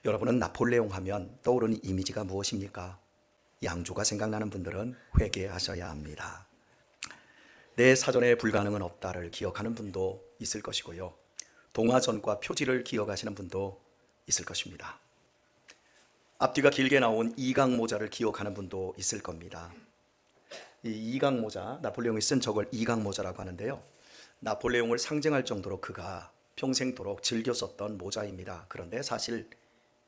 여러분은 나폴레옹 하면 떠오르는 이미지가 무엇입니까? 양조가 생각나는 분들은 회개하셔야 합니다. 내 사전에 불가능은 없다를 기억하는 분도 있을 것이고요. 동화전과 표지를 기억하시는 분도 있을 것입니다. 앞뒤가 길게 나온 이강모자를 기억하는 분도 있을 겁니다. 이 이강모자, 나폴레옹이 쓴 저걸 이강모자라고 하는데요. 나폴레옹을 상징할 정도로 그가 평생도록 즐겨 썼던 모자입니다. 그런데 사실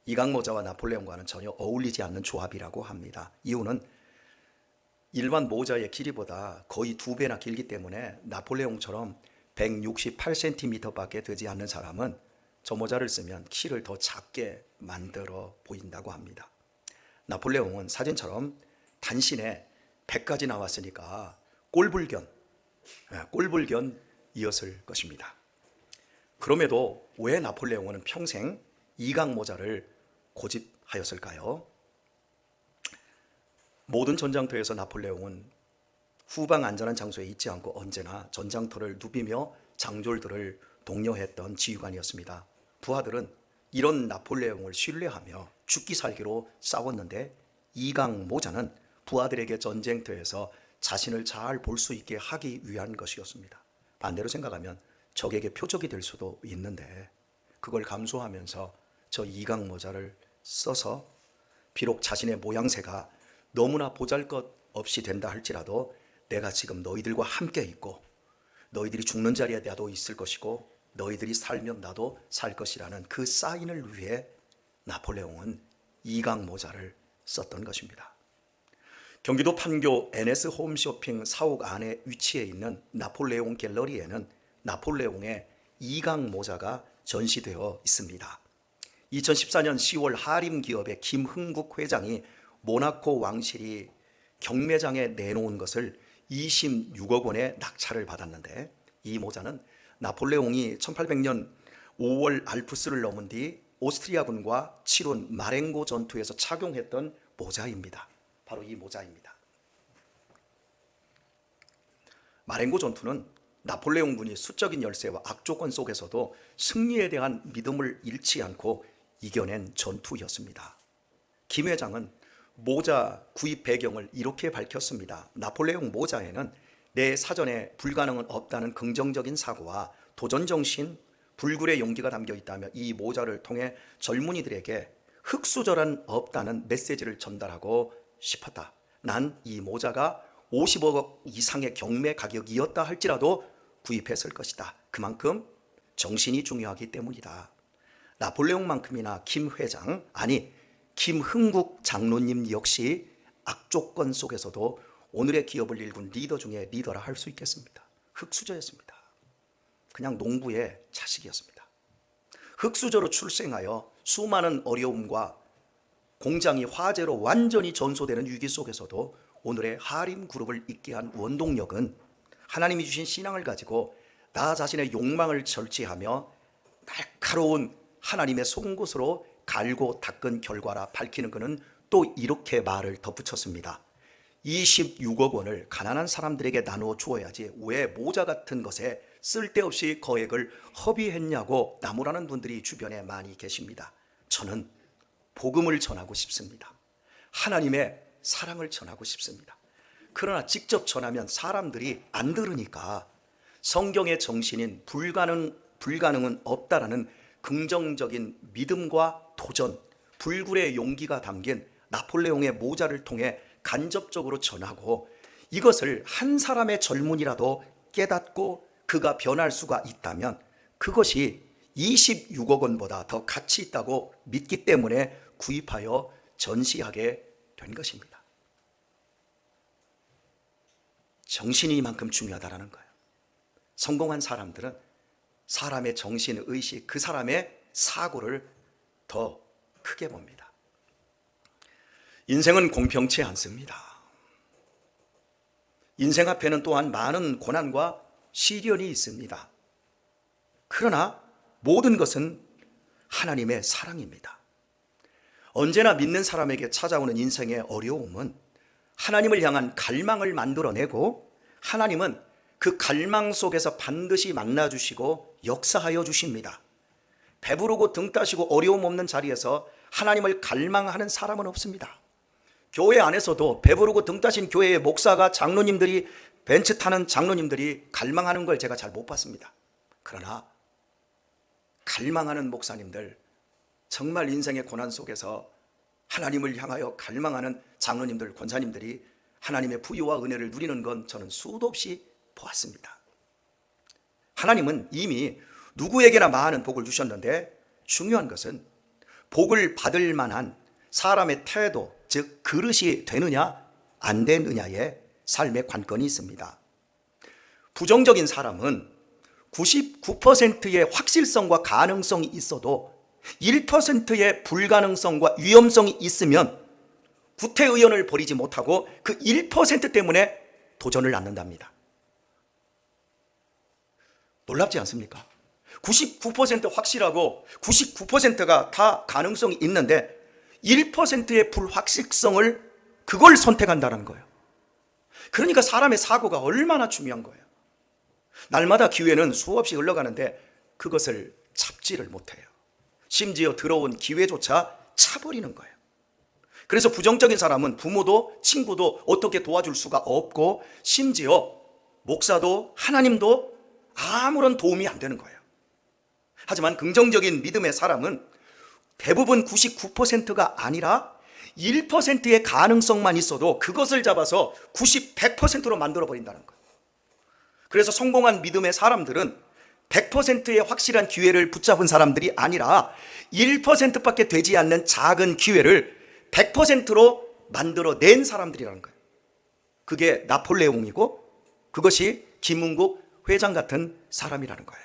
이강모자와 나폴레옹과는 전혀 어울리지 않는 조합이라고 합니다. 이유는 일반 모자의 길이보다 거의 2배나 길기 때문에 나폴레옹처럼 168cm밖에 되지 않는 사람은 저 모자를 쓰면 키를 더 작게 만들어 보인다고 합니다. 나폴레옹은 사진처럼 단신에 100까지 나왔으니까 꼴불견이었을 것입니다. 그럼에도 왜 나폴레옹은 평생 이강 모자를 고집하였을까요? 모든 전장터에서 나폴레옹은 후방 안전한 장소에 있지 않고 언제나 전장터를 누비며 장졸들을 독려했던 지휘관이었습니다. 부하들은 이런 나폴레옹을 신뢰하며 죽기 살기로 싸웠는데 이강 모자는 부하들에게 전쟁터에서 자신을 잘 볼 수 있게 하기 위한 것이었습니다. 반대로 생각하면 적에게 표적이 될 수도 있는데 그걸 감수하면서 저 이강 모자를 써서 비록 자신의 모양새가 너무나 보잘것없이 된다 할지라도 내가 지금 너희들과 함께 있고 너희들이 죽는 자리에 나도 있을 것이고 너희들이 살면 나도 살 것이라는 그 사인을 위해 나폴레옹은 이강 모자를 썼던 것입니다. 경기도 판교 NS 홈쇼핑 사옥 안에 위치해 있는 나폴레옹 갤러리에는 나폴레옹의 이강 모자가 전시되어 있습니다. 2014년 10월 하림 기업의 김흥국 회장이 모나코 왕실이 경매장에 내놓은 것을 26억 원의 낙찰을 받았는데 이 모자는 나폴레옹이 1800년 5월 알프스를 넘은 뒤 오스트리아군과 치룬 마렝고 전투에서 착용했던 모자입니다. 바로 이 모자입니다. 마렝고 전투는 나폴레옹군이 수적인 열세와 악조건 속에서도 승리에 대한 믿음을 잃지 않고 이겨낸 전투였습니다. 김 회장은 모자 구입 배경을 이렇게 밝혔습니다. 나폴레옹 모자에는 내 사전에 불가능은 없다는 긍정적인 사고와 도전정신, 불굴의 용기가 담겨 있다며 이 모자를 통해 젊은이들에게 흑수저란 없다는 메시지를 전달하고 싶었다. 난 이 모자가 50억 이상의 경매 가격이었다 할지라도 구입했을 것이다. 그만큼 정신이 중요하기 때문이다. 나폴레옹만큼이나 김 회장, 아니 김흥국 장로님 역시 악조건 속에서도 오늘의 기업을 일군 리더 중에 리더라 할 수 있겠습니다. 흑수저였습니다. 그냥 농부의 자식이었습니다. 흑수저로 출생하여 수많은 어려움과 공장이 화재로 완전히 전소되는 위기 속에서도 오늘의 하림 그룹을 있게 한 원동력은 하나님이 주신 신앙을 가지고 나 자신의 욕망을 절제하며 날카로운 하나님의 송곳으로 갈고 닦은 결과라 밝히는 그는 또 이렇게 말을 덧붙였습니다. 26억 원을 가난한 사람들에게 나누어 주어야지 왜 모자 같은 것에 쓸데없이 거액을 허비했냐고 나무라는 분들이 주변에 많이 계십니다. 저는 복음을 전하고 싶습니다. 하나님의 사랑을 전하고 싶습니다. 그러나 직접 전하면 사람들이 안 들으니까 성경의 정신인 불가능은 없다라는 긍정적인 믿음과 도전, 불굴의 용기가 담긴 나폴레옹의 모자를 통해 간접적으로 전하고 이것을 한 사람의 젊은이라도 깨닫고 그가 변할 수가 있다면 그것이 26억 원보다 더 가치 있다고 믿기 때문에 구입하여 전시하게 된 것입니다. 정신이 이만큼 중요하다는 거예요. 성공한 사람들은 사람의 정신, 의식, 그 사람의 사고를 더 크게 봅니다. 인생은 공평치 않습니다. 인생 앞에는 또한 많은 고난과 시련이 있습니다. 그러나 모든 것은 하나님의 사랑입니다. 언제나 믿는 사람에게 찾아오는 인생의 어려움은 하나님을 향한 갈망을 만들어내고 하나님은 그 갈망 속에서 반드시 만나주시고 역사하여 주십니다. 배부르고 등 따시고 어려움 없는 자리에서 하나님을 갈망하는 사람은 없습니다. 교회 안에서도 배부르고 등 따신 교회의 목사가, 장로님들이, 벤츠 타는 장로님들이 갈망하는 걸 제가 잘 못 봤습니다. 그러나 갈망하는 목사님들, 정말 인생의 고난 속에서 하나님을 향하여 갈망하는 장로님들, 권사님들이 하나님의 부유와 은혜를 누리는 건 저는 수도 없이 보았습니다. 하나님은 이미 누구에게나 많은 복을 주셨는데 중요한 것은 복을 받을 만한 사람의 태도, 즉 그릇이 되느냐 안 되느냐의 삶의 관건이 있습니다. 부정적인 사람은 99%의 확실성과 가능성이 있어도 1%의 불가능성과 위험성이 있으면 구태의연을 버리지 못하고 그 1% 때문에 도전을 않는답니다. 놀랍지 않습니까? 99% 확실하고 99%가 다 가능성이 있는데 1%의 불확실성을 그걸 선택한다는 거예요. 그러니까 사람의 사고가 얼마나 중요한 거예요. 날마다 기회는 수없이 흘러가는데 그것을 잡지를 못해요. 심지어 들어온 기회조차 차버리는 거예요. 그래서 부정적인 사람은 부모도 친구도 어떻게 도와줄 수가 없고 심지어 목사도 하나님도 아무런 도움이 안 되는 거예요. 하지만 긍정적인 믿음의 사람은 대부분 99%가 아니라 1%의 가능성만 있어도 그것을 잡아서 100%로 만들어버린다는 거예요. 그래서 성공한 믿음의 사람들은 100%의 확실한 기회를 붙잡은 사람들이 아니라 1%밖에 되지 않는 작은 기회를 100%로 만들어낸 사람들이라는 거예요. 그게 나폴레옹이고 그것이 김은국 회장 같은 사람이라는 거예요.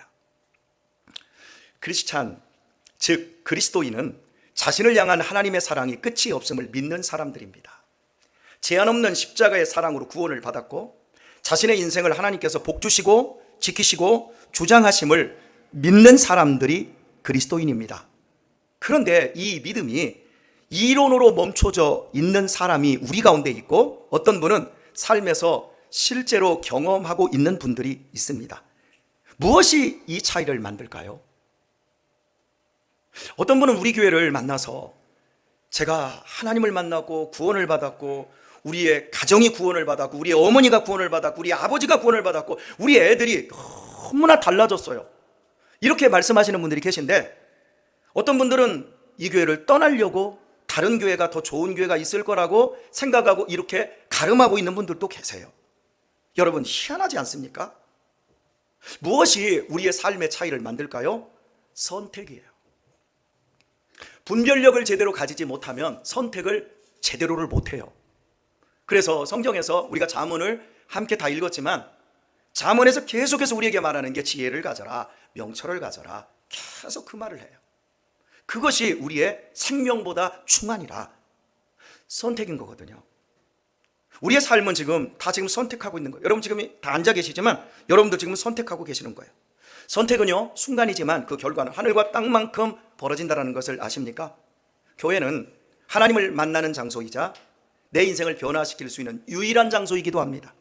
크리스찬, 즉 그리스도인은 자신을 향한 하나님의 사랑이 끝이 없음을 믿는 사람들입니다. 제한 없는 십자가의 사랑으로 구원을 받았고 자신의 인생을 하나님께서 복주시고 지키시고 주장하심을 믿는 사람들이 그리스도인입니다. 그런데 이 믿음이 이론으로 멈춰져 있는 사람이 우리 가운데 있고 어떤 분은 삶에서 실제로 경험하고 있는 분들이 있습니다. 무엇이 이 차이를 만들까요? 어떤 분은 우리 교회를 만나서 제가 하나님을 만나고 구원을 받았고 우리의 가정이 구원을 받았고 우리의 어머니가 구원을 받았고 우리 아버지가 구원을 받았고 우리 애들이 너무나 달라졌어요. 이렇게 말씀하시는 분들이 계신데 어떤 분들은 이 교회를 떠나려고 다른 교회가 더 좋은 교회가 있을 거라고 생각하고 이렇게 가름하고 있는 분들도 계세요. 여러분 희한하지 않습니까? 무엇이 우리의 삶의 차이를 만들까요? 선택이에요. 분별력을 제대로 가지지 못하면 선택을 제대로를 못해요. 그래서 성경에서 우리가 잠언을 함께 다 읽었지만 잠언에서 계속해서 우리에게 말하는 게 지혜를 가져라, 명철을 가져라, 계속 그 말을 해요. 그것이 우리의 생명보다 충만이라. 선택인 거거든요. 우리의 삶은 지금 다 지금 선택하고 있는 거예요. 여러분 지금 다 앉아 계시지만 여러분도 지금 선택하고 계시는 거예요. 선택은요 순간이지만 그 결과는 하늘과 땅만큼 벌어진다는 것을 아십니까? 교회는 하나님을 만나는 장소이자 내 인생을 변화시킬 수 있는 유일한 장소이기도 합니다.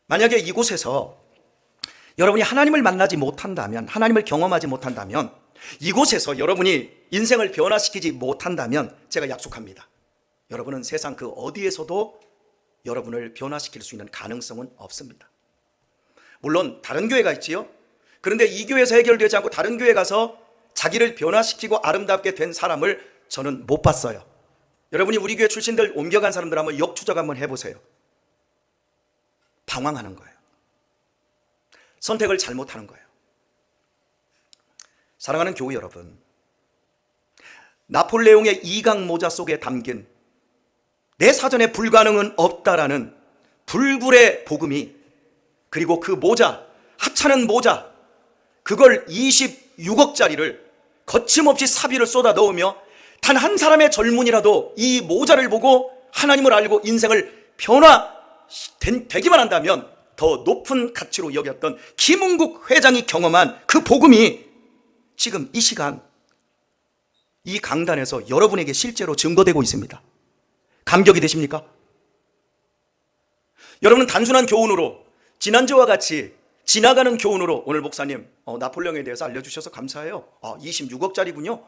만약에 이곳에서 여러분이 하나님을 만나지 못한다면, 하나님을 경험하지 못한다면, 이곳에서 여러분이 인생을 변화시키지 못한다면 제가 약속합니다. 여러분은 세상 그 어디에서도 여러분을 변화시킬 수 있는 가능성은 없습니다. 물론 다른 교회가 있지요. 그런데 이 교회에서 해결되지 않고 다른 교회 가서 자기를 변화시키고 아름답게 된 사람을 저는 못 봤어요. 여러분이 우리 교회 출신들 옮겨간 사람들 한번 역추적 한번 해보세요. 방황하는 거예요. 선택을 잘못하는 거예요. 사랑하는 교회 여러분, 나폴레옹의 이강 모자 속에 담긴 내 사전에 불가능은 없다라는 불굴의 복음이, 그리고 그 모자, 하찮은 모자, 그걸 26억짜리를 거침없이 사비를 쏟아 넣으며 단 한 사람의 젊은이라도 이 모자를 보고 하나님을 알고 인생을 변화되기만 한다면 더 높은 가치로 여겼던 김은국 회장이 경험한 그 복음이 지금 이 시간 이 강단에서 여러분에게 실제로 증거되고 있습니다. 감격이 되십니까? 여러분은 단순한 교훈으로, 지난주와 같이 지나가는 교훈으로 오늘 목사님 나폴레옹에 대해서 알려주셔서 감사해요. 26억짜리군요.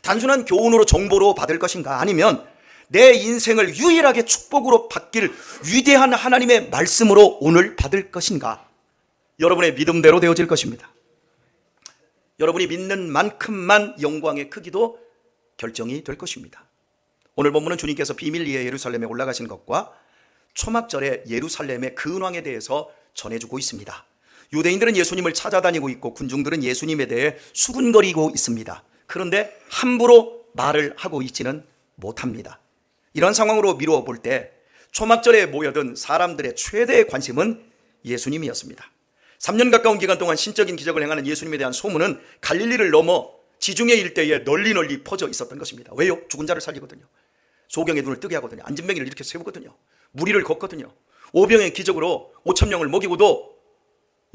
단순한 교훈으로 정보로 받을 것인가? 아니면 내 인생을 유일하게 축복으로 받길 위대한 하나님의 말씀으로 오늘 받을 것인가? 여러분의 믿음대로 되어질 것입니다. 여러분이 믿는 만큼만 영광의 크기도 결정이 될 것입니다. 오늘 본문은 주님께서 비밀리에 예루살렘에 올라가신 것과 초막절에 예루살렘의 근황에 대해서 전해주고 있습니다. 유대인들은 예수님을 찾아다니고 있고 군중들은 예수님에 대해 수군거리고 있습니다. 그런데 함부로 말을 하고 있지는 못합니다. 이런 상황으로 미루어 볼 때 초막절에 모여든 사람들의 최대의 관심은 예수님이었습니다. 3년 가까운 기간 동안 신적인 기적을 행하는 예수님에 대한 소문은 갈릴리를 넘어 지중해 일대에 널리 퍼져 있었던 것입니다. 왜요? 죽은 자를 살리거든요. 소경의 눈을 뜨게 하거든요. 앉은뱅이를 이렇게 세우거든요. 무리를 걷거든요. 오병의 기적으로 5,000명을 먹이고도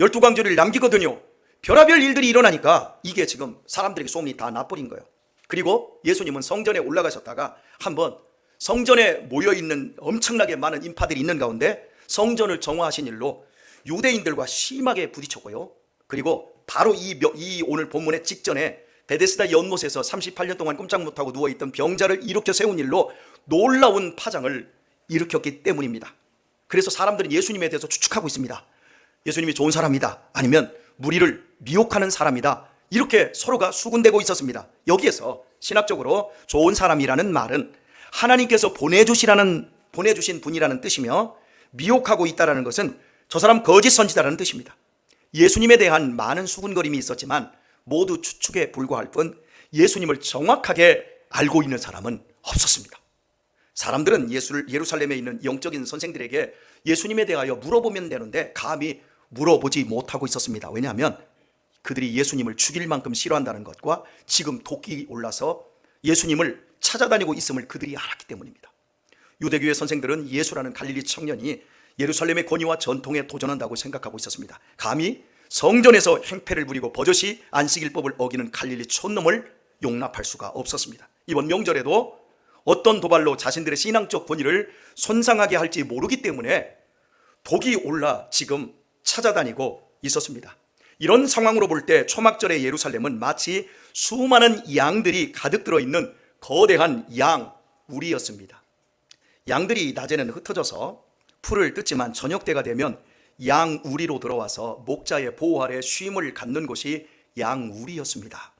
12광주를 남기거든요. 별하별 일들이 일어나니까 이게 지금 사람들에게 소문이 다 나버린 거예요. 그리고 예수님은 성전에 올라가셨다가 한번 성전에 모여있는 엄청나게 많은 인파들이 있는 가운데 성전을 정화하신 일로 유대인들과 심하게 부딪혔고요. 그리고 바로 이 오늘 본문의 직전에 베데스다 연못에서 38년 동안 꼼짝 못하고 누워있던 병자를 일으켜 세운 일로 놀라운 파장을 일으켰기 때문입니다. 그래서 사람들은 예수님에 대해서 추측하고 있습니다. 예수님이 좋은 사람이다, 아니면 무리를 미혹하는 사람이다, 이렇게 서로가 수군대고 있었습니다. 여기에서 신학적으로 좋은 사람이라는 말은 하나님께서 보내주신 분이라는 뜻이며, 미혹하고 있다는 것은 저 사람 거짓 선지자라는 뜻입니다. 예수님에 대한 많은 수군거림이 있었지만 모두 추측에 불과할 뿐 예수님을 정확하게 알고 있는 사람은 없었습니다. 사람들은 예루살렘에 있는 영적인 선생들에게 예수님에 대하여 물어보면 되는데 감히 물어보지 못하고 있었습니다. 왜냐하면 그들이 예수님을 죽일 만큼 싫어한다는 것과 지금 독이 올라서 예수님을 찾아다니고 있음을 그들이 알았기 때문입니다. 유대교의 선생들은 예수라는 갈릴리 청년이 예루살렘의 권위와 전통에 도전한다고 생각하고 있었습니다. 감히 성전에서 행패를 부리고 버젓이 안식일법을 어기는 갈릴리 촌놈을 용납할 수가 없었습니다. 이번 명절에도 어떤 도발로 자신들의 신앙적 권위를 손상하게 할지 모르기 때문에 독이 올라 지금 찾아다니고 있었습니다. 이런 상황으로 볼 때 초막절의 예루살렘은 마치 수많은 양들이 가득 들어있는 거대한 양우리였습니다. 양들이 낮에는 흩어져서 풀을 뜯지만 저녁 때가 되면 양우리로 들어와서 목자의 보호 아래 쉼을 갖는 곳이 양우리였습니다.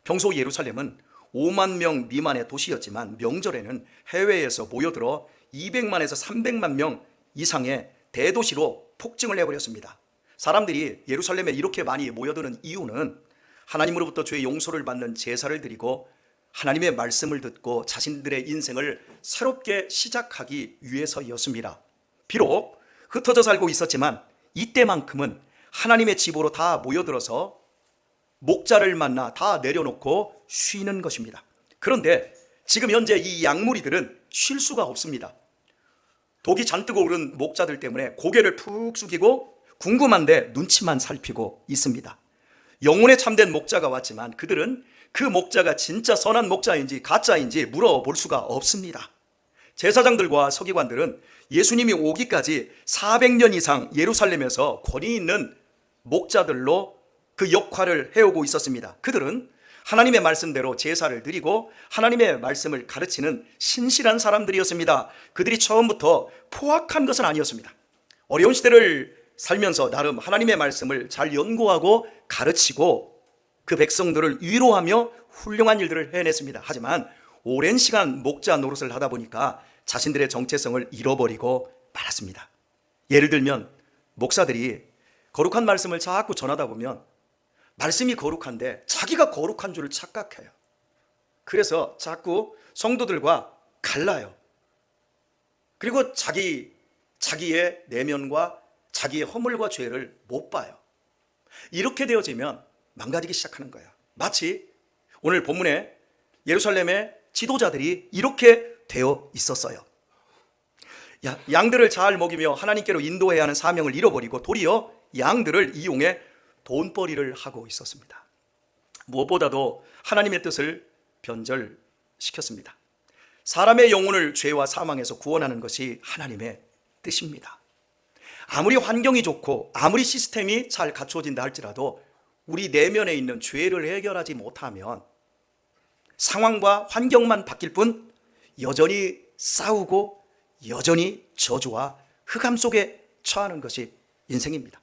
평소 예루살렘은 5만 명 미만의 도시였지만 명절에는 해외에서 모여들어 200만에서 300만 명 이상의 대도시로 폭증을 해버렸습니다. 사람들이 예루살렘에 이렇게 많이 모여드는 이유는 하나님으로부터 죄의 용서를 받는 제사를 드리고 하나님의 말씀을 듣고 자신들의 인생을 새롭게 시작하기 위해서였습니다. 비록 흩어져 살고 있었지만 이때만큼은 하나님의 집으로 다 모여들어서 목자를 만나 다 내려놓고 쉬는 것입니다. 그런데 지금 현재 이 양무리들은 쉴 수가 없습니다. 독이 잔뜩 오른 목자들 때문에 고개를 푹 숙이고 궁금한데 눈치만 살피고 있습니다. 영혼에 참된 목자가 왔지만 그들은 그 목자가 진짜 선한 목자인지 가짜인지 물어볼 수가 없습니다. 제사장들과 서기관들은 예수님이 오기까지 400년 이상 예루살렘에서 권위 있는 목자들로 그 역할을 해오고 있었습니다. 그들은 하나님의 말씀대로 제사를 드리고 하나님의 말씀을 가르치는 신실한 사람들이었습니다. 그들이 처음부터 포악한 것은 아니었습니다. 어려운 시대를 살면서 나름 하나님의 말씀을 잘 연구하고 가르치고 그 백성들을 위로하며 훌륭한 일들을 해냈습니다. 하지만 오랜 시간 목자 노릇을 하다 보니까 자신들의 정체성을 잃어버리고 말았습니다. 예를 들면 목사들이 거룩한 말씀을 자꾸 전하다 보면 말씀이 거룩한데 자기가 거룩한 줄을 착각해요. 그래서 자꾸 성도들과 갈라요. 그리고 자기의 내면과 자기의 허물과 죄를 못 봐요. 이렇게 되어지면 망가지기 시작하는 거예요. 마치 오늘 본문에 예루살렘의 지도자들이 이렇게 되어 있었어요. 양들을 잘 먹이며 하나님께로 인도해야 하는 사명을 잃어버리고 도리어 양들을 이용해 돈벌이를 하고 있었습니다. 무엇보다도 하나님의 뜻을 변절시켰습니다. 사람의 영혼을 죄와 사망에서 구원하는 것이 하나님의 뜻입니다. 아무리 환경이 좋고 아무리 시스템이 잘 갖추어진다 할지라도 우리 내면에 있는 죄를 해결하지 못하면 상황과 환경만 바뀔 뿐 여전히 싸우고 여전히 저주와 흑암 속에 처하는 것이 인생입니다.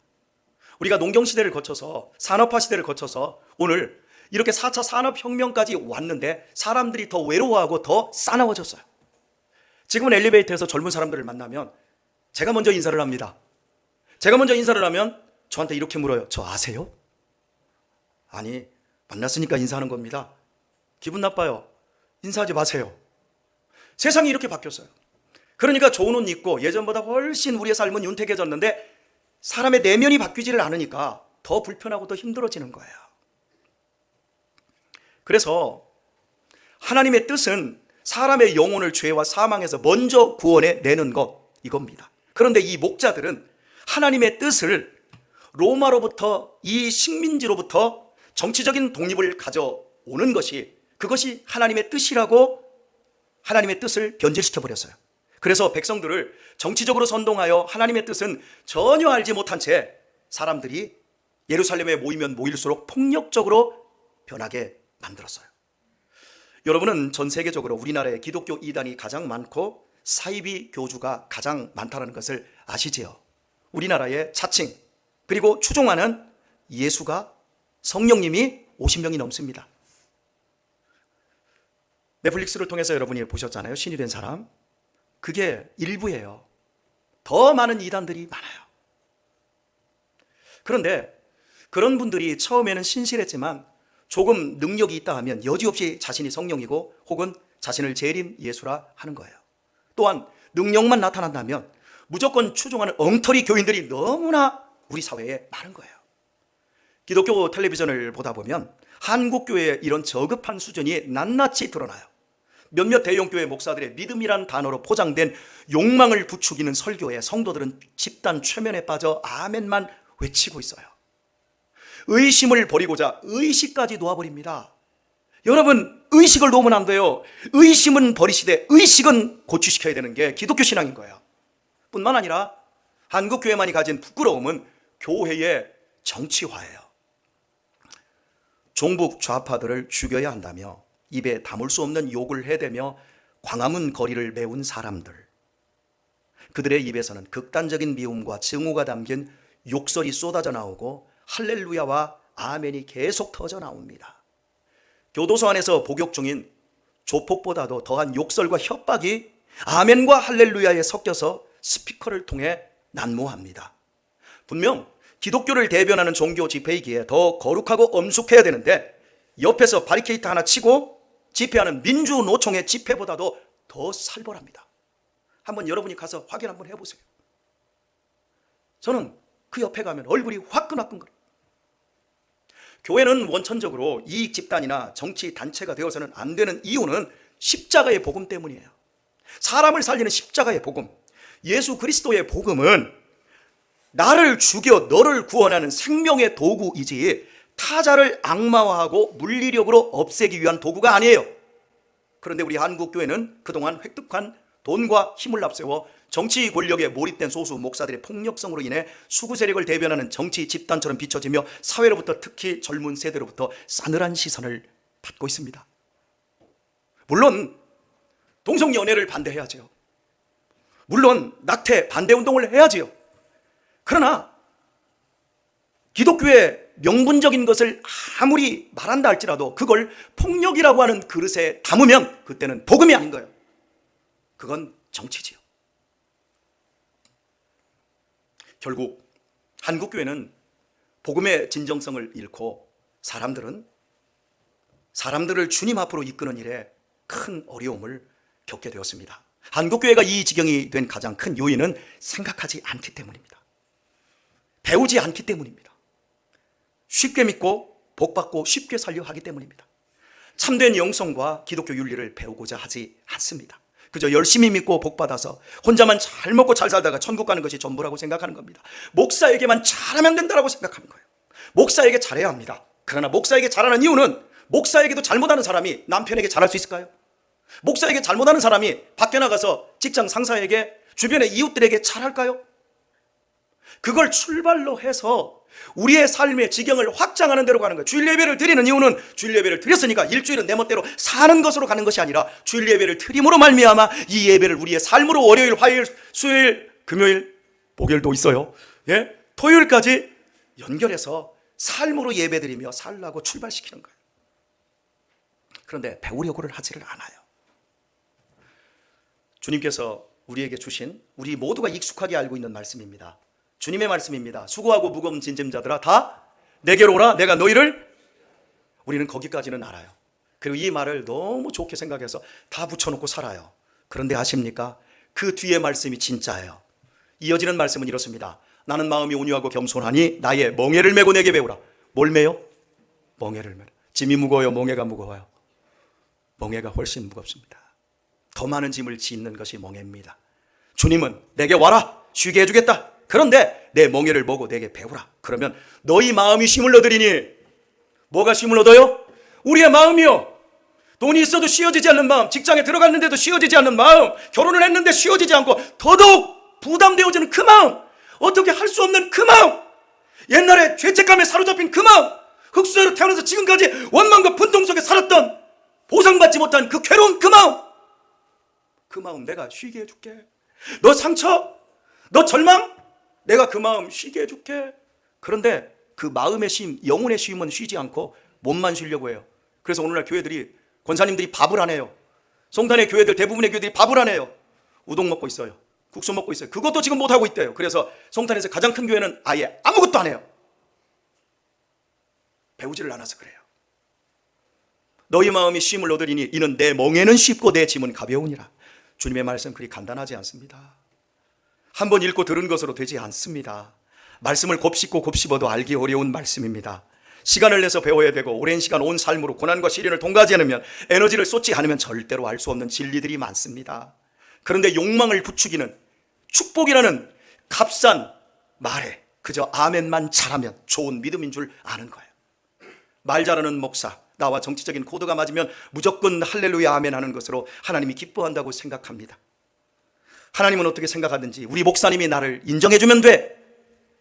우리가 농경시대를 거쳐서 산업화 시대를 거쳐서 오늘 이렇게 4차 산업혁명까지 왔는데 사람들이 더 외로워하고 더 싸나워졌어요. 지금은 엘리베이터에서 젊은 사람들을 만나면 제가 먼저 인사를 합니다. 제가 먼저 인사를 하면 저한테 이렇게 물어요. 저 아세요? 아니, 만났으니까 인사하는 겁니다. 기분 나빠요. 인사하지 마세요. 세상이 이렇게 바뀌었어요. 그러니까 좋은 옷 입고 예전보다 훨씬 우리의 삶은 윤택해졌는데 사람의 내면이 바뀌지를 않으니까 더 불편하고 더 힘들어지는 거예요. 그래서 하나님의 뜻은 사람의 영혼을 죄와 사망에서 먼저 구원해 내는 것, 이겁니다. 그런데 이 목자들은 하나님의 뜻을 로마로부터, 이 식민지로부터 정치적인 독립을 가져오는 것이, 그것이 하나님의 뜻이라고 하나님의 뜻을 변질시켜 버렸어요. 그래서 백성들을 정치적으로 선동하여 하나님의 뜻은 전혀 알지 못한 채 사람들이 예루살렘에 모이면 모일수록 폭력적으로 변하게 만들었어요. 여러분은 전 세계적으로 우리나라에 기독교 이단이 가장 많고 사이비 교주가 가장 많다는 것을 아시지요? 우리나라의 자칭 그리고 추종하는 예수가, 성령님이 50명이 넘습니다. 넷플릭스를 통해서 여러분이 보셨잖아요. 신이 된 사람. 그게 일부예요. 더 많은 이단들이 많아요. 그런데 그런 분들이 처음에는 신실했지만 조금 능력이 있다 하면 여지없이 자신이 성령이고 혹은 자신을 재림 예수라 하는 거예요. 또한 능력만 나타난다면 무조건 추종하는 엉터리 교인들이 너무나 우리 사회에 많은 거예요. 기독교 텔레비전을 보다 보면 한국교회의 이런 저급한 수준이 낱낱이 드러나요. 몇몇 대형교회 목사들의 믿음이란 단어로 포장된 욕망을 부추기는 설교에 성도들은 집단 최면에 빠져 아멘만 외치고 있어요. 의심을 버리고자 의식까지 놓아버립니다. 여러분, 의식을 놓으면 안 돼요. 의심은 버리시되 의식은 고취시켜야 되는 게 기독교 신앙인 거예요. 뿐만 아니라 한국교회만이 가진 부끄러움은 교회의 정치화예요. 종북 좌파들을 죽여야 한다며 입에 담을 수 없는 욕을 해대며 광화문 거리를 메운 사람들, 그들의 입에서는 극단적인 미움과 증오가 담긴 욕설이 쏟아져 나오고 할렐루야와 아멘이 계속 터져 나옵니다. 교도소 안에서 복역 중인 조폭보다도 더한 욕설과 협박이 아멘과 할렐루야에 섞여서 스피커를 통해 난무합니다. 분명 기독교를 대변하는 종교 집회이기에 더 거룩하고 엄숙해야 되는데 옆에서 바리케이트 하나 치고 집회하는 민주노총의 집회보다도 더 살벌합니다. 한번 여러분이 가서 확인 한번 해보세요. 저는 그 옆에 가면 얼굴이 화끈화끈거려요. 교회는 원천적으로 이익 집단이나 정치 단체가 되어서는 안 되는 이유는 십자가의 복음 때문이에요. 사람을 살리는 십자가의 복음, 예수 그리스도의 복음은 나를 죽여 너를 구원하는 생명의 도구이지 타자를 악마화하고 물리력으로 없애기 위한 도구가 아니에요. 그런데 우리 한국교회는 그동안 획득한 돈과 힘을 앞세워 정치 권력에 몰입된 소수 목사들의 폭력성으로 인해 수구 세력을 대변하는 정치 집단처럼 비춰지며 사회로부터, 특히 젊은 세대로부터 싸늘한 시선을 받고 있습니다. 물론 동성연애를 반대해야죠. 물론 낙태 반대 운동을 해야지요. 그러나 기독교의 명분적인 것을 아무리 말한다 할지라도 그걸 폭력이라고 하는 그릇에 담으면 그때는 복음이 아닌 거예요. 그건 정치지요. 결국 한국교회는 복음의 진정성을 잃고 사람들을 주님 앞으로 이끄는 일에 큰 어려움을 겪게 되었습니다. 한국교회가 이 지경이 된 가장 큰 요인은 생각하지 않기 때문입니다. 배우지 않기 때문입니다. 쉽게 믿고 복받고 쉽게 살려 하기 때문입니다. 참된 영성과 기독교 윤리를 배우고자 하지 않습니다. 그저 열심히 믿고 복받아서 혼자만 잘 먹고 잘 살다가 천국 가는 것이 전부라고 생각하는 겁니다. 목사에게만 잘하면 된다고 생각하는 거예요. 목사에게 잘해야 합니다. 그러나 목사에게 잘하는 이유는 목사에게도 잘못하는 사람이 남편에게 잘할 수 있을까요? 목사에게 잘못하는 사람이 밖에 나가서 직장 상사에게, 주변의 이웃들에게 잘할까요? 그걸 출발로 해서 우리의 삶의 지경을 확장하는 대로 가는 거예요. 주일 예배를 드리는 이유는 주일 예배를 드렸으니까 일주일은 내 멋대로 사는 것으로 가는 것이 아니라 주일 예배를 드림으로 말미암아 이 예배를 우리의 삶으로 월요일, 화요일, 수요일, 금요일, 목요일도 있어요. 예? 토요일까지 연결해서 삶으로 예배드리며 살라고 출발시키는 거예요. 그런데 배우려고를 하지를 않아요. 주님께서 우리에게 주신 우리 모두가 익숙하게 알고 있는 말씀입니다. 주님의 말씀입니다. 수고하고 무거운 짐진 자들아 다 내게로 오라 내가 너희를. 우리는 거기까지는 알아요. 그리고 이 말을 너무 좋게 생각해서 다 붙여놓고 살아요. 그런데 아십니까? 그 뒤에 말씀이 진짜예요. 이어지는 말씀은 이렇습니다. 나는 마음이 온유하고 겸손하니 나의 멍에를 메고 내게 배우라. 뭘 메요? 멍에를 메라. 짐이 무거워요? 멍에가 무거워요? 멍에가 훨씬 무겁습니다. 더 많은 짐을 짓는 것이 멍에입니다. 주님은 내게 와라 쉬게 해주겠다. 그런데 내 멍에를 보고 내게 배우라. 그러면 너희 마음이 쉼을 얻으리니. 뭐가 쉼을 얻어요? 우리의 마음이요. 돈이 있어도 쉬어지지 않는 마음, 직장에 들어갔는데도 쉬어지지 않는 마음, 결혼을 했는데 쉬어지지 않고 더더욱 부담되어지는 그 마음, 어떻게 할 수 없는 그 마음, 옛날에 죄책감에 사로잡힌 그 마음, 흙수저로 태어나서 지금까지 원망과 분통 속에 살았던 보상받지 못한 그 괴로운 그 마음 내가 쉬게 해줄게. 너 상처, 너 절망, 내가 그 마음 쉬게 해줄게. 그런데 그 마음의 쉼, 영혼의 쉼은 쉬지 않고 몸만 쉬려고 해요. 그래서 오늘날 교회들이, 권사님들이 밥을 안 해요. 송탄의 교회들, 대부분의 교회들이 밥을 안 해요. 우동 먹고 있어요. 국수 먹고 있어요. 그것도 지금 못하고 있대요. 그래서 송탄에서 가장 큰 교회는 아예 아무것도 안 해요. 배우지를 않아서 그래요. 너희 마음이 쉼을 얻으리니 이는 내 멍에는 쉽고 내 짐은 가벼우니라. 주님의 말씀 그리 간단하지 않습니다. 한번 읽고 들은 것으로 되지 않습니다. 말씀을 곱씹고 곱씹어도 알기 어려운 말씀입니다. 시간을 내서 배워야 되고 오랜 시간 온 삶으로 고난과 시련을 통과하지 않으면, 에너지를 쏟지 않으면 절대로 알 수 없는 진리들이 많습니다. 그런데 욕망을 부추기는 축복이라는 값싼 말에 그저 아멘만 잘하면 좋은 믿음인 줄 아는 거예요. 말 잘하는 목사, 나와 정치적인 코드가 맞으면 무조건 할렐루야 아멘 하는 것으로 하나님이 기뻐한다고 생각합니다. 하나님은 어떻게 생각하든지 우리 목사님이 나를 인정해주면 돼,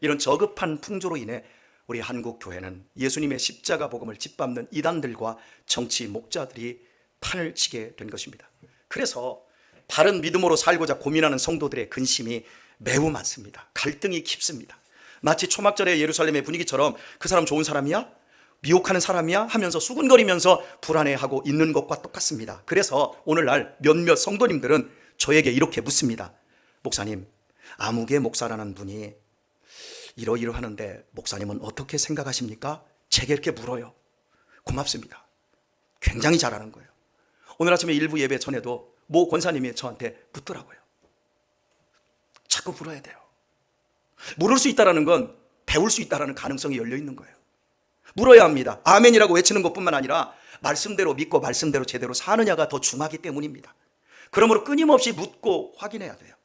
이런 저급한 풍조로 인해 우리 한국 교회는 예수님의 십자가 복음을 짓밟는 이단들과 정치 목자들이 판을 치게 된 것입니다. 그래서 바른 믿음으로 살고자 고민하는 성도들의 근심이 매우 많습니다. 갈등이 깊습니다. 마치 초막절의 예루살렘의 분위기처럼 그 사람 좋은 사람이야? 미혹하는 사람이야? 하면서 수군거리면서 불안해하고 있는 것과 똑같습니다. 그래서 오늘날 몇몇 성도님들은 저에게 이렇게 묻습니다. 목사님, 아무개 목사라는 분이 이러이러하는데 목사님은 어떻게 생각하십니까? 제게 이렇게 물어요. 고맙습니다. 굉장히 잘하는 거예요. 오늘 아침에 일부 예배 전에도 모 권사님이 저한테 묻더라고요. 자꾸 물어야 돼요. 물을 수 있다는 건 배울 수 있다는 가능성이 열려 있는 거예요. 물어야 합니다. 아멘이라고 외치는 것뿐만 아니라 말씀대로 믿고 말씀대로 제대로 사느냐가 더 중요하기 때문입니다. 그러므로 끊임없이 묻고 확인해야 돼요.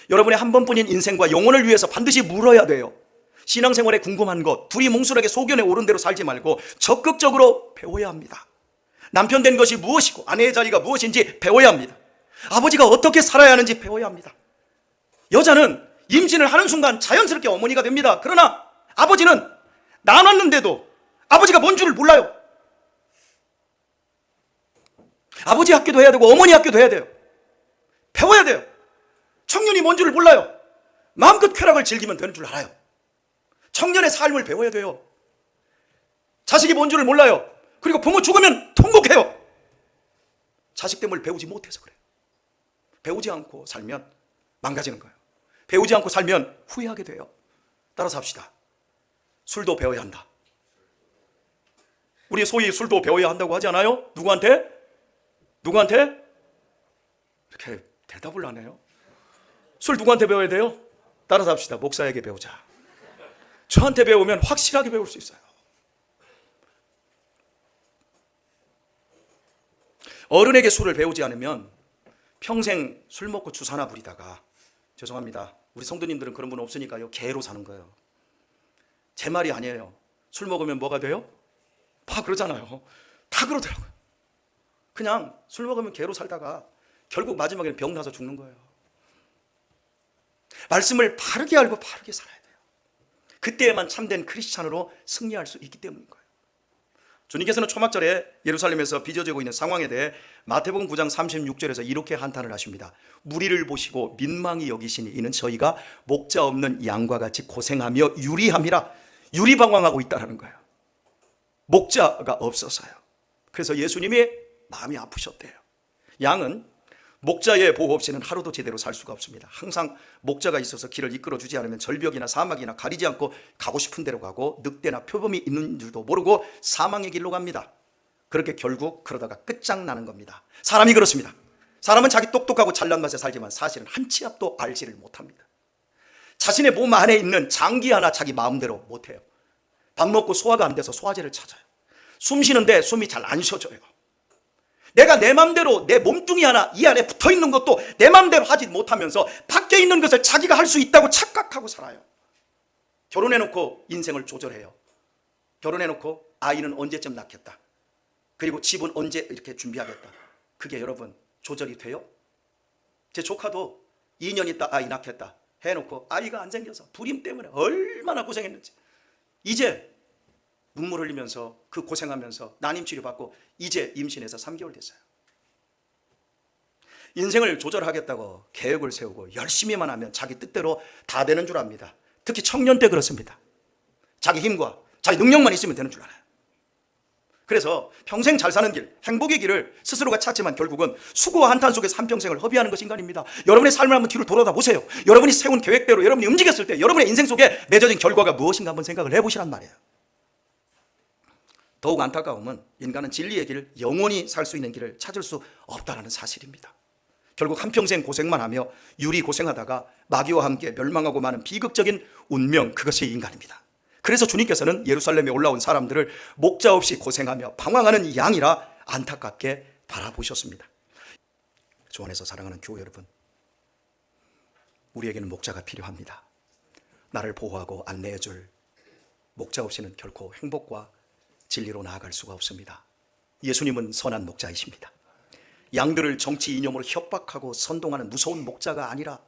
여러분의 한 번뿐인 인생과 영혼을 위해서 반드시 물어야 돼요. 신앙생활에 궁금한 것, 두리뭉술하게 소견에 오른 대로 살지 말고 적극적으로 배워야 합니다. 남편 된 것이 무엇이고 아내의 자리가 무엇인지 배워야 합니다. 아버지가 어떻게 살아야 하는지 배워야 합니다. 여자는 임신을 하는 순간 자연스럽게 어머니가 됩니다. 그러나 아버지는 낳았는데도 아버지가 뭔 줄을 몰라요. 아버지 학교도 해야 되고 어머니 학교도 해야 돼요. 배워야 돼요. 청년이 뭔 줄을 몰라요. 마음껏 쾌락을 즐기면 되는 줄 알아요. 청년의 삶을 배워야 돼요. 자식이 뭔 줄을 몰라요. 그리고 부모 죽으면 통곡해요. 자식됨을 배우지 못해서 그래요. 배우지 않고 살면 망가지는 거예요. 배우지 않고 살면 후회하게 돼요. 따라서 합시다. 술도 배워야 한다. 우리 소위 술도 배워야 한다고 하지 않아요? 누구한테? 이렇게 대답을 안 해요. 술 누구한테 배워야 돼요? 따라서 합시다. 목사에게 배우자. 저한테 배우면 확실하게 배울 수 있어요. 어른에게 술을 배우지 않으면 평생 술 먹고 주사나 부리다가, 죄송합니다, 우리 성도님들은 그런 분 없으니까요, 개로 사는 거예요. 제 말이 아니에요. 술 먹으면 뭐가 돼요? 다 그러잖아요. 다 그러더라고요. 그냥 술 먹으면 개로 살다가 결국 마지막에는 병 나서 죽는 거예요. 말씀을 바르게 알고 바르게 살아야 돼요. 그때에만 참된 크리스찬으로 승리할 수 있기 때문인 거예요. 주님께서는 초막절에 예루살렘에서 빚어지고 있는 상황에 대해 마태복음 9장 36절에서 이렇게 한탄을 하십니다. 무리를 보시고 민망히 여기시니 이는 저희가 목자 없는 양과 같이 고생하며 유리함이라, 유리방황하고 있다는 거예요. 목자가 없어서요. 그래서 예수님이 마음이 아프셨대요. 양은 목자의 보호 없이는 하루도 제대로 살 수가 없습니다. 항상 목자가 있어서 길을 이끌어 주지 않으면 절벽이나 사막이나 가리지 않고 가고 싶은 데로 가고 늑대나 표범이 있는 줄도 모르고 사망의 길로 갑니다. 그렇게 결국 그러다가 끝장나는 겁니다. 사람이 그렇습니다. 사람은 자기 똑똑하고 잘난 맛에 살지만 사실은 한 치 앞도 알지를 못합니다. 자신의 몸 안에 있는 장기 하나 자기 마음대로 못해요. 밥 먹고 소화가 안 돼서 소화제를 찾아요. 숨 쉬는데 숨이 잘 안 쉬어져요. 내가 내 맘대로 내 몸뚱이 하나 이 안에 붙어있는 것도 내 맘대로 하지 못하면서 밖에 있는 것을 자기가 할 수 있다고 착각하고 살아요. 결혼해놓고 인생을 조절해요. 결혼해놓고 아이는 언제쯤 낳겠다, 그리고 집은 언제 이렇게 준비하겠다. 그게 여러분 조절이 돼요? 제 조카도 2년 있다 아이 낳겠다 해놓고 아이가 안 생겨서 불임 때문에 얼마나 고생했는지, 이제 눈물 흘리면서 그 고생하면서 난임치료 받고 이제 임신해서 3개월 됐어요. 인생을 조절하겠다고 계획을 세우고 열심히만 하면 자기 뜻대로 다 되는 줄 압니다. 특히 청년 때 그렇습니다. 자기 힘과 자기 능력만 있으면 되는 줄 알아요. 그래서 평생 잘 사는 길, 행복의 길을 스스로가 찾지만 결국은 수고와 한탄 속에서 한평생을 허비하는 것이 인간입니다. 여러분의 삶을 한번 뒤로 돌아다 보세요. 여러분이 세운 계획대로 여러분이 움직였을 때 여러분의 인생 속에 맺어진 결과가 무엇인가 한번 생각을 해보시란 말이에요. 더욱 안타까움은 인간은 진리의 길, 영원히 살 수 있는 길을 찾을 수 없다는 사실입니다. 결국 한평생 고생만 하며 유리 고생하다가 마귀와 함께 멸망하고 마는 비극적인 운명, 그것이 인간입니다. 그래서 주님께서는 예루살렘에 올라온 사람들을 목자 없이 고생하며 방황하는 양이라 안타깝게 바라보셨습니다. 주 안에서 사랑하는 교회 여러분, 우리에게는 목자가 필요합니다. 나를 보호하고 안내해줄 목자 없이는 결코 행복과 진리로 나아갈 수가 없습니다. 예수님은 선한 목자이십니다. 양들을 정치 이념으로 협박하고 선동하는 무서운 목자가 아니라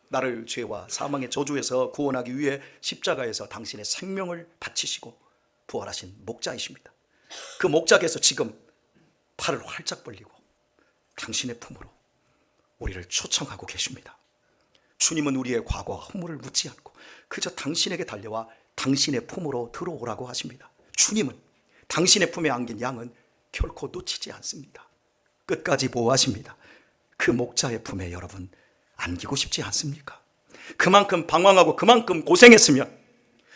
나를 죄와 사망의 저주에서 구원하기 위해 십자가에서 당신의 생명을 바치시고 부활하신 목자이십니다. 그 목자께서 지금 팔을 활짝 벌리고 당신의 품으로 우리를 초청하고 계십니다. 주님은 우리의 과거와 허물을 묻지 않고 그저 당신에게 달려와 당신의 품으로 들어오라고 하십니다. 주님은 당신의 품에 안긴 양은 결코 놓치지 않습니다. 끝까지 보호하십니다. 그 목자의 품에 여러분 안기고 싶지 않습니까? 그만큼 방황하고 그만큼 고생했으면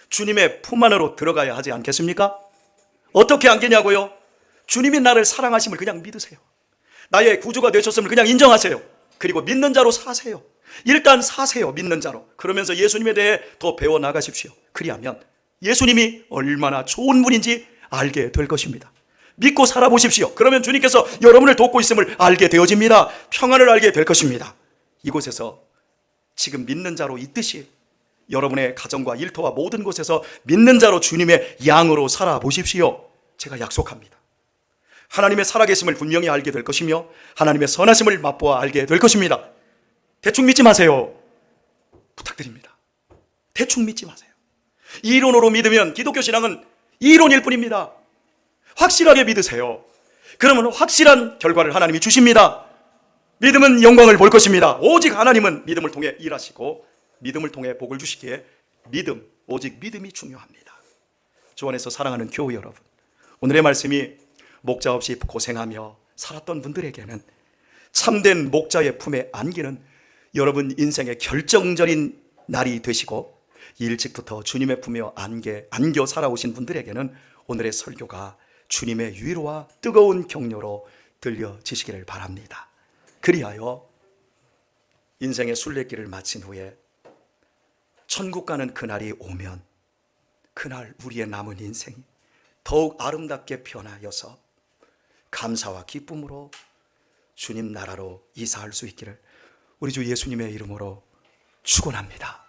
주님의 품 안으로 들어가야 하지 않겠습니까? 어떻게 안기냐고요? 주님이 나를 사랑하심을 그냥 믿으세요. 나의 구주가 되셨음을 그냥 인정하세요. 그리고 믿는 자로 사세요. 일단 사세요. 믿는 자로. 그러면서 예수님에 대해 더 배워나가십시오. 그리하면 예수님이 얼마나 좋은 분인지 알게 될 것입니다. 믿고 살아보십시오. 그러면 주님께서 여러분을 돕고 있음을 알게 되어집니다. 평안을 알게 될 것입니다. 이곳에서 지금 믿는 자로 있듯이 여러분의 가정과 일터와 모든 곳에서 믿는 자로 주님의 양으로 살아보십시오. 제가 약속합니다. 하나님의 살아계심을 분명히 알게 될 것이며 하나님의 선하심을 맛보아 알게 될 것입니다. 대충 믿지 마세요. 부탁드립니다. 대충 믿지 마세요. 이론으로 믿으면 기독교 신앙은 이론일 뿐입니다. 확실하게 믿으세요. 그러면 확실한 결과를 하나님이 주십니다. 믿음은 영광을 볼 것입니다. 오직 하나님은 믿음을 통해 일하시고 믿음을 통해 복을 주시기에 오직 믿음이 중요합니다. 주 안에서 사랑하는 교회 여러분, 오늘의 말씀이 목자 없이 고생하며 살았던 분들에게는 참된 목자의 품에 안기는 여러분 인생의 결정적인 날이 되시고 일찍부터 주님의 품에 안겨 살아오신 분들에게는 오늘의 설교가 주님의 위로와 뜨거운 격려로 들려지시기를 바랍니다. 그리하여 인생의 순례길을 마친 후에 천국 가는 그날이 오면 그날 우리의 남은 인생이 더욱 아름답게 변하여서 감사와 기쁨으로 주님 나라로 이사할 수 있기를 우리 주 예수님의 이름으로 축원합니다.